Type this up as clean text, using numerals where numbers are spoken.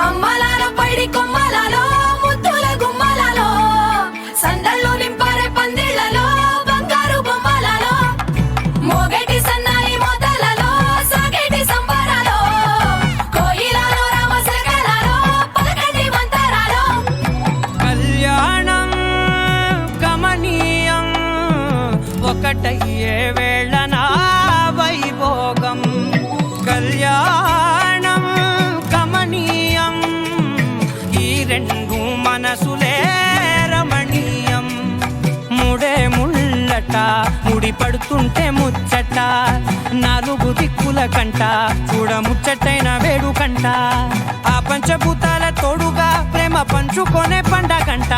అమ్మలాలో పైడి కొమ్మలలో ముద్దుల గుమ్మలలో సందళ్ళు నింపారే పందిళ్లలో బంగారు బొమ్మలలో మోగేటి సన్నాయి మోతలలో సాగేటి సంబరాలో కోయిలలో రామశకలలో పలకటి మంతరాలో కళ్యాణం గమనీయం ఒకటయ్యే వేళ నా వైభోగం కళ్యాణం గమనీయం ఈ రెండు మనసులే రమణీయం ముడే ముళ్ళట ముడి పడుతుంటే ముచ్చట నాలుగు దిక్కుల కంట చూడ ముచ్చటైన వేడుకంట ఆ పంచభూతాల తోడుగా ప్రేమ పంచుకొనే పండగంట